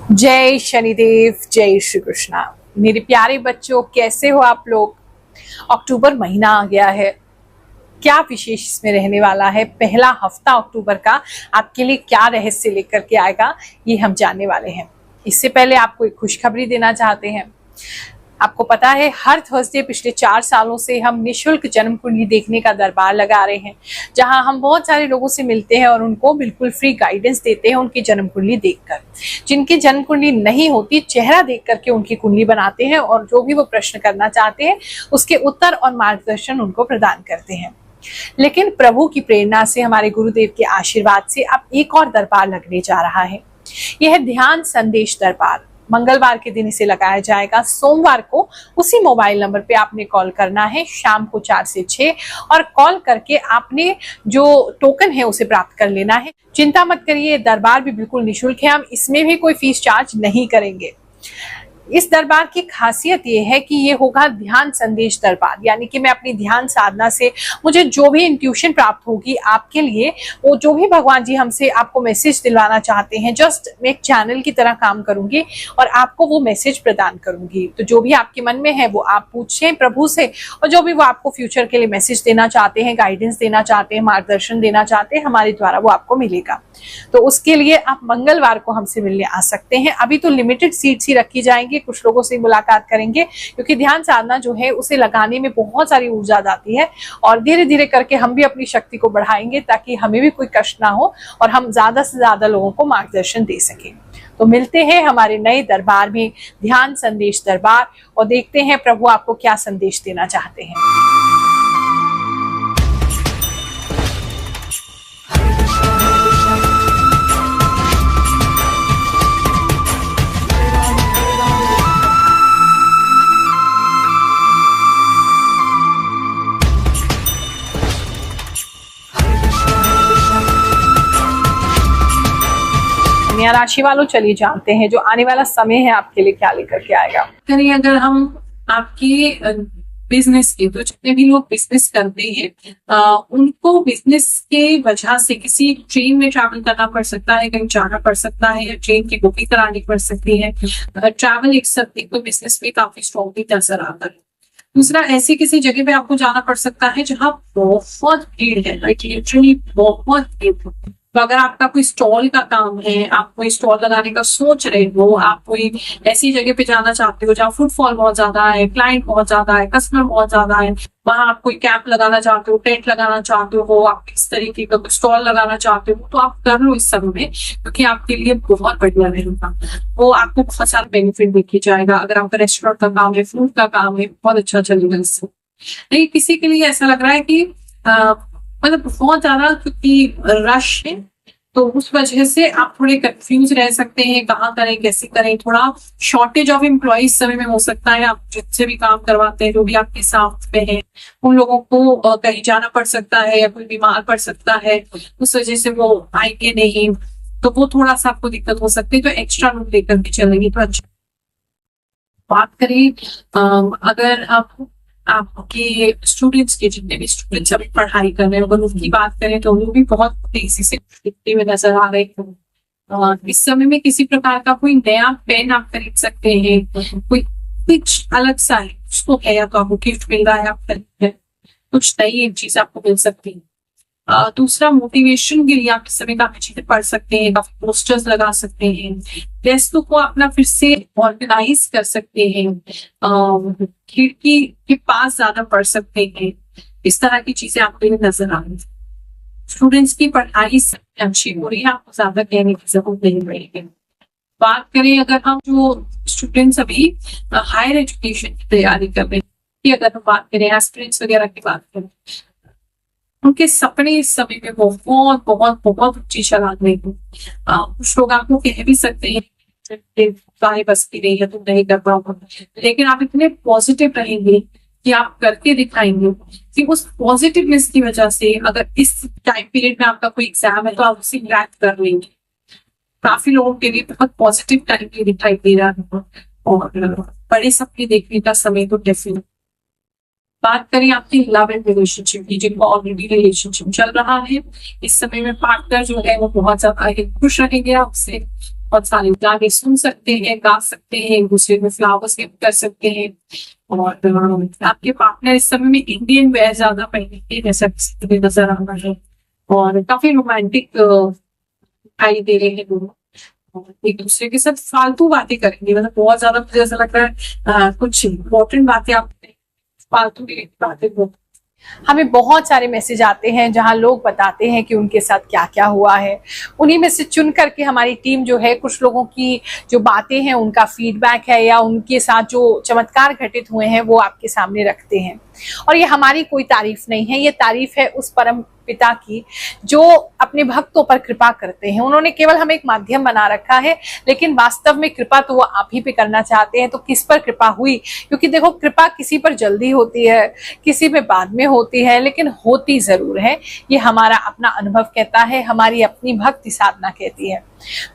जय शनिदेव, जय श्री कृष्णा। मेरे प्यारे बच्चों, कैसे हो आप लोग। अक्टूबर महीना आ गया है। क्या विशेष इसमें रहने वाला है, पहला हफ्ता अक्टूबर का आपके लिए क्या रहस्य लेकर के आएगा, ये हम जानने वाले हैं। इससे पहले आपको एक खुशखबरी देना चाहते हैं। आपको पता है, हर थर्सडे पिछले 4 सालों से हम निशुल्क जन्म कुंडली देखने का दरबार लगा रहे हैं, जहां हम बहुत सारे लोगों से मिलते हैं और उनको बिल्कुल फ्री गाइडेंस देते हैं उनकी जन्म कुंडली देखकर। जिनकी जन्म कुंडली नहीं होती, चेहरा देख करके उनकी कुंडली बनाते हैं और जो भी वो प्रश्न करना चाहते हैं उसके उत्तर और मार्गदर्शन उनको प्रदान करते हैं। लेकिन प्रभु की प्रेरणा से, हमारे गुरुदेव के आशीर्वाद से अब एक और दरबार लगने जा रहा है। यह ध्यान संदेश दरबार मंगलवार के दिन इसे लगाया जाएगा। सोमवार को उसी मोबाइल नंबर पे आपने कॉल करना है, शाम को 4 से 6, और कॉल करके आपने जो टोकन है उसे प्राप्त कर लेना है। चिंता मत करिए, दरबार भी बिल्कुल निशुल्क है, हम इसमें भी कोई फीस चार्ज नहीं करेंगे। इस दरबार की खासियत ये है कि ये होगा ध्यान संदेश दरबार, यानी कि मैं अपनी ध्यान साधना से मुझे जो भी इंट्यूशन प्राप्त होगी आपके लिए, वो जो भी भगवान जी हमसे आपको मैसेज दिलवाना चाहते हैं, जस्ट मैं एक चैनल की तरह काम करूंगी और आपको वो मैसेज प्रदान करूंगी। तो जो भी आपके मन में है वो आप पूछें प्रभु से, और जो भी वो आपको फ्यूचर के लिए मैसेज देना चाहते हैं, गाइडेंस देना चाहते हैं, मार्गदर्शन देना चाहते हैं, हमारे द्वारा वो आपको मिलेगा। तो उसके लिए आप मंगलवार को हमसे मिलने आ सकते हैं। अभी तो लिमिटेड सीट्स ही रखी जाएंगी, कुछ लोगों से मुलाकात करेंगे, क्योंकि ध्यान साधना जो है उसे लगाने में बहुत सारी ऊर्जा जाती है, और धीरे धीरे करके हम भी अपनी शक्ति को बढ़ाएंगे ताकि हमें भी कोई कष्ट ना हो और हम ज्यादा से ज्यादा लोगों को मार्गदर्शन दे सकें। तो मिलते हैं हमारे नए दरबार में, ध्यान संदेश दरबार, और देखते हैं प्रभु आपको क्या संदेश देना चाहते हैं। कन्या राशि वालों, चलिए जानते हैं जो आने वाला समय है आपके लिए क्या लेकर के आएगा। करिए, अगर हम आपकी बिजनेस के, तो जितने भी लोग बिजनेस करते हैं उनको बिजनेस के वजह से किसी ट्रेन में ट्रैवल करना पड़ सकता है, कहीं जाना पड़ सकता है, या ट्रेन की बुकिंग करानी पड़ सकती है। ट्रैवल एक सब को बिजनेस में काफी स्ट्रॉन्गली नजर आता है। दूसरा, ऐसी किसी जगह पे आपको जाना पड़ सकता है जहाँ बहुत भीड़ है, लिटरली बहुत भीड़। तो अगर आपका कोई स्टॉल का काम है, आप कोई स्टॉल लगाने का सोच रहे हो, आप कोई ऐसी जगह पे जाना चाहते हो जहाँ फुटफॉल बहुत ज्यादा है, क्लाइंट बहुत ज्यादा है, कस्टमर बहुत ज्यादा है, वहां आप कोई कैंप लगाना चाहते हो, टेंट लगाना चाहते हो, आप किस तरीके का स्टॉल लगाना चाहते हो, तो आप कर लो इस समय में, क्योंकि आपके लिए बहुत बढ़िया रहेगा। वो आपको बहुत सारा बेनिफिट देखी जाएगा। अगर आपका रेस्टोरेंट का काम है, फूड का काम है, बहुत अच्छा चलेगा इससे। लेकिन किसी के लिए ऐसा लग रहा है कि मतलब बहुत ज्यादा क्योंकि रश है, तो उस वजह से आप थोड़े कंफ्यूज रह सकते हैं, कहाँ करें, कैसे करें। थोड़ा शॉर्टेज ऑफ एम्प्लॉइज समय में हो सकता है। आप जिससे भी काम करवाते हैं, जो भी आपके साथ में है, उन लोगों को कहीं जाना पड़ सकता है या कोई बीमार पड़ सकता है, उस वजह से वो आएंगे नहीं, तो वो थोड़ा सा आपको दिक्कत हो सकती है। तो एक्स्ट्रा लोग लेकर के चलेंगे तो अच्छा। बात करें अगर आपके स्टूडेंट्स के, जितने भी स्टूडेंट्स अभी पढ़ाई कर रहे हैं, अगर उनकी बात करें तो वो भी बहुत तेजी से दिखते हुए नजर आ रहे हैं। इस समय में किसी प्रकार का कोई नया पेन आप खरीद सकते हैं, कोई कुछ अलग सा है उसको है, या तो आपको गिफ्ट मिल रहा है, आप खरीद कुछ नई एक चीज आपको मिल सकती है। दूसरा, मोटिवेशन के लिए आप इस समय काफी चीजें पढ़ सकते हैं, काफी पोस्टर्स लगा सकते हैं, टेस्टों को अपना फिर से ऑर्गेनाइज कर सकते हैं, खिड़की के पास ज्यादा पढ़ सकते हैं। इस तरह की चीजें आपको नजर आ रही है। स्टूडेंट्स की पढ़ाई अच्छी हो रही है, आपको ज्यादा कहने की जरूरत नहीं पड़ेगी। बात करें अगर हम जो स्टूडेंट्स अभी हायर एजुकेशन की तैयारी कर रहे हैं, अगर हम बात करें एस्पिरेंट्स वगैरह की बात करें, उनके सपने इस समय में बहुत बहुत बहुत ऊंची छलांग लेंगे। कुछ लोग आपको कह भी सकते हैं बस की नहीं है, तुम नहीं कर पाओगे, लेकिन आप इतने पॉजिटिव रहेंगे कि आप करके दिखाएंगे कि उस पॉजिटिवनेस की वजह से अगर इस टाइम पीरियड में आपका कोई एग्जाम है तो आप उसे क्रैक कर लेंगे। काफी लोगों के लिए बहुत पॉजिटिव टाइम भी दिखाई दे रहा है, और बड़े सपने देखने का समय तो डेफिनेट। बात करें आपकी लव एंड रिलेशनशिप की, जिनको ऑलरेडी रिलेशनशिप चल रहा है, इस समय में पार्टनर जो है वो बहुत ज्यादा खुश रहेंगे आपसे, बहुत सारे गाने सुन सकते हैं, गा सकते हैं, एक दूसरे में फ्लावर्स गिफ्ट कर सकते हैं। और आपके पार्टनर इस समय में इंडियन वेयर ज्यादा पहनेंगे जैसा कि नजर आ रहा है, और काफी रोमांटिक दिखाई दे रहे हैं दोनों। और एक दूसरे के साथ फालतू बातें करेंगे, मतलब बहुत ज्यादा मुझे ऐसा लग रहा है कुछ इंपॉर्टेंट बातें आप फालतू की बातें हमें बहुत सारे मैसेज आते हैं जहां लोग बताते हैं कि उनके साथ क्या क्या हुआ है। उन्हीं में से चुन करके हमारी टीम जो है कुछ लोगों की जो बातें हैं उनका फीडबैक है या उनके साथ जो चमत्कार घटित हुए हैं वो आपके सामने रखते हैं। और ये हमारी कोई तारीफ नहीं है, ये तारीफ है उस परम पिता की जो अपने भक्तों पर कृपा करते हैं। उन्होंने केवल हमें एक माध्यम बना रखा है, लेकिन वास्तव में कृपा तो वो आप ही पे करना चाहते हैं। तो किस पर कृपा हुई? क्योंकि देखो, कृपा किसी पर जल्दी होती है, किसी में बाद में होती है, लेकिन होती जरूर है। ये हमारा अपना अनुभव कहता है, हमारी अपनी भक्ति साधना कहती है।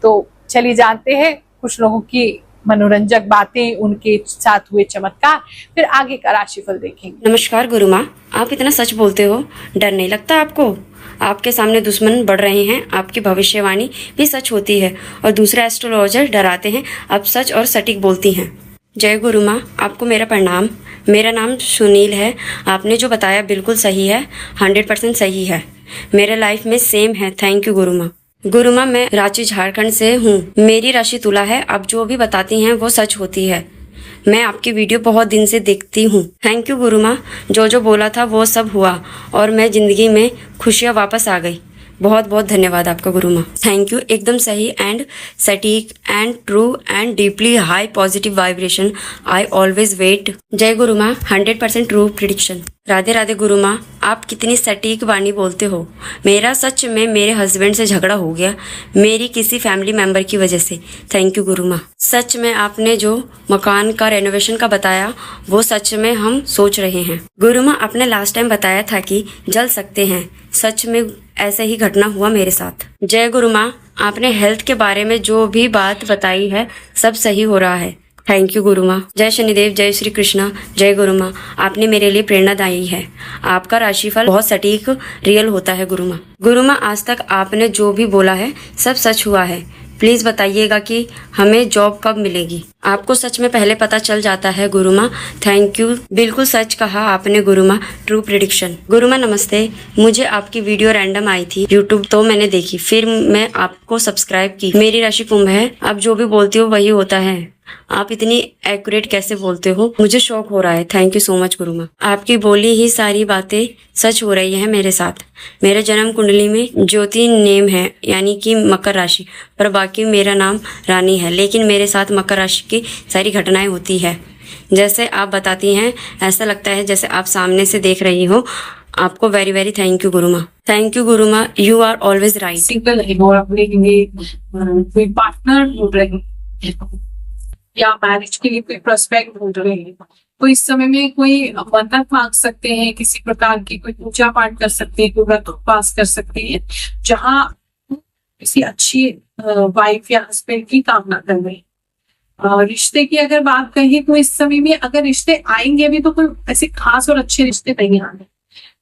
तो चलिए जानते हैं कुछ लोगों की मनोरंजक बातें, उनके साथ हुए चमत्कार, फिर आगे का राशिफल देखेंगे। नमस्कार गुरु माँ, आप इतना सच बोलते हो, डर नहीं लगता आपको? आपके सामने दुश्मन बढ़ रहे हैं, आपकी भविष्यवाणी भी सच होती है और दूसरे एस्ट्रोलॉजर डराते हैं, आप सच और सटीक बोलती हैं। जय गुरु माँ, आपको मेरा प्रणाम। मेरा नाम सुनील है। आपने जो बताया बिल्कुल सही है, 100% सही है। मेरे लाइफ में सेम है। थैंक यू गुरु माँ। गुरु माँ, मैं रांची झारखंड से हूँ। मेरी राशि तुला है। आप जो भी बताती हैं वो सच होती है। मैं आपकी वीडियो बहुत दिन से देखती हूँ। थैंक यू गुरु माँ, जो जो बोला था वो सब हुआ और मैं जिंदगी में खुशियाँ वापस आ गई। बहुत बहुत धन्यवाद आपका गुरु माँ। Thank you. एकदम सही एंड सटीक and true and deeply high positive vibration. I always wait. जय गुरु माँ, 100% ट्रू प्रिडिक्शन। राधे राधे गुरु माँ, आप कितनी सटीक वाणी बोलते हो। मेरा सच में मेरे हस्बैंड से झगड़ा हो गया, मेरी किसी फैमिली मेंबर की वजह से। थैंक यू गुरु माँ। सच में आपने जो मकान का रेनोवेशन का बताया वो सच में हम सोच रहे हैं। गुरु माँ, आपने लास्ट टाइम बताया था कि जल सकते हैं, सच में ऐसे ही घटना हुआ मेरे साथ। जय गुरु माँ, आपने हेल्थ के बारे में जो भी बात बताई है सब सही हो रहा है। थैंक यू गुरु माँ। जय शनिदेव, जय श्री कृष्णा। जय गुरु माँ, आपने मेरे लिए प्रेरणादायी है। आपका राशिफल बहुत सटीक रियल होता है गुरु माँ। गुरु माँ, आज तक आपने जो भी बोला है सब सच हुआ है। प्लीज बताइएगा कि हमें जॉब कब मिलेगी। आपको सच में पहले पता चल जाता है गुरु माँ। थैंक यू, बिल्कुल सच कहा आपने गुरु माँ। True prediction. गुरु माँ नमस्ते, मुझे आपकी वीडियो रैंडम आई थी यूट्यूब, तो मैंने देखी, फिर मैं आपको सब्सक्राइब की। मेरी राशि कुंभ है। आप जो भी बोलती हो वही होता है। आप इतनी एक्यूरेट कैसे बोलते हो, मुझे शौक हो रहा है। थैंक यू सो मच गुरु माँ। आपकी बोली ही सारी बातें सच हो रही है मेरे साथ। मेरे जन्म कुंडली में ज्योति नेम है, यानी कि मकर राशि, पर बाकी मेरा नाम रानी है। लेकिन मेरे साथ मकर राशि की सारी घटनाएं होती है। जैसे आप बताती हैं ऐसा लगता है जैसे आप सामने से देख रही हो। आपको वेरी वेरी थैंक यू गुरु माँ। थैंक यू गुरु माँ, you are always right. Single है और अपने लिए कोई पार्टनर ढूंढ रहे हैं या मैरिज के लिए कोई प्रोस्पेक्ट ढूंढ रहे हैं, तो इस समय में कोई मन्नत मांग सकते हैं, किसी प्रकार की कोई पूजा पाठ कर सकते हैं, कोई व्रत उपवास कर सकते हैं, जहाँ किसी अच्छी वाइफ या हस्बैंड की कामना कर रहे हैं। रिश्ते की अगर बात कहें तो इस समय में अगर रिश्ते आएंगे भी तो कोई ऐसे खास और अच्छे रिश्ते नहीं आने,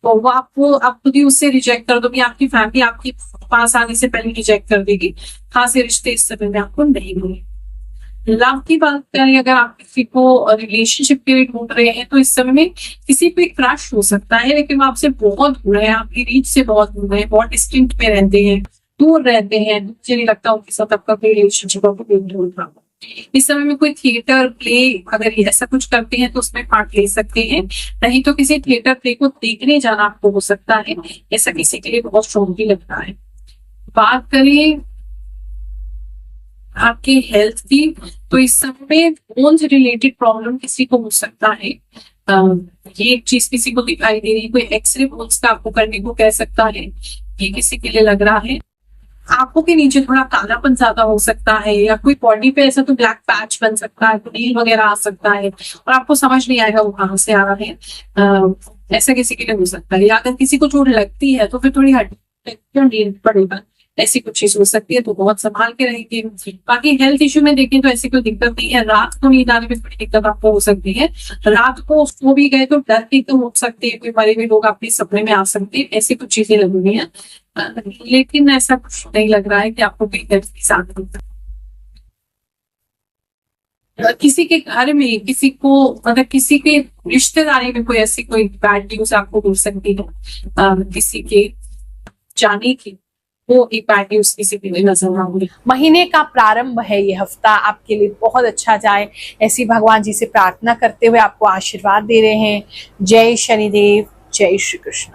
तो वो आपको आप खुद ही उससे रिजेक्ट कर दोगे। आपकी फैमिली आपके पास आने से पहले रिजेक्ट कर देगी। खास रिश्ते इस समय में आपको नहीं मिलेंगे। लव की बात करें, अगर आप किसी को रिलेशनशिप के लिए ढूंढ रहे हैं तो इस समय में किसी पे क्रश हो सकता है, लेकिन वो आपसे बहुत दूर है, आपकी रीच से बहुत दूर है, बहुत डिस्टेंट में रहते हैं, दूर रहते हैं। मुझे नहीं लगता उनके साथ आपका कोई रिलेशनशिप ढूंढ रहा हो। इस समय में कोई थिएटर प्ले अगर ऐसा कुछ करते हैं तो उसमें पार्ट ले सकते हैं, नहीं तो किसी थिएटर प्ले को देखने जाना आपको हो सकता है। ऐसा किसी के लिए बहुत स्ट्रॉन्गली लगता है। बात करें आपके हेल्थ की, तो इस समय बोन्स रिलेटेड प्रॉब्लम किसी को हो सकता है। ये एक चीज किसी को दिखाई दे रही है, कोई एक्सरे बोन्स का आपको करने को कह सकता है, ये किसी के लिए लग रहा है। आंखों के नीचे थोड़ा कालापन ज्यादा हो सकता है, या कोई बॉडी पे ऐसा तो ब्लैक पैच बन सकता है, नील वगैरह आ सकता है और आपको समझ नहीं आएगा वो कहाँ से आ रहा है। ऐसा किसी के लिए हो सकता है। या अगर किसी को चोट लगती है तो फिर थोड़ी हड्डी पड़ेगा, ऐसी कुछ चीज हो सकती है, तो बहुत संभाल के रहेंगे। बाकी हेल्थ इश्यू में देखें तो ऐसी कोई दिक्कत नहीं है। रात को नींद आने में थोड़ी दिक्कत आपको हो सकती है। रात को सो भी गए तो डर के तो उठ सकते हैं, कोई मरे हुए लोग आपके सपने में आ सकते हैं, ऐसी कुछ चीजें लग रही है। लेकिन ऐसा कुछ नहीं लग रहा है कि आपको कोई हेल्थ के साथ होता है। किसी के घर में किसी को मतलब किसी के रिश्तेदारी में कोई ऐसी कोई बैड न्यूज आपको मिल सकती है, किसी के जाने की, वो एक बैड न्यूज किसी के लिए नजर आऊंगी। महीने का प्रारंभ है ये हफ्ता, आपके लिए बहुत अच्छा जाए ऐसी भगवान जी से प्रार्थना करते हुए आपको आशीर्वाद दे रहे हैं। जय शनिदेव, जय श्री कृष्ण।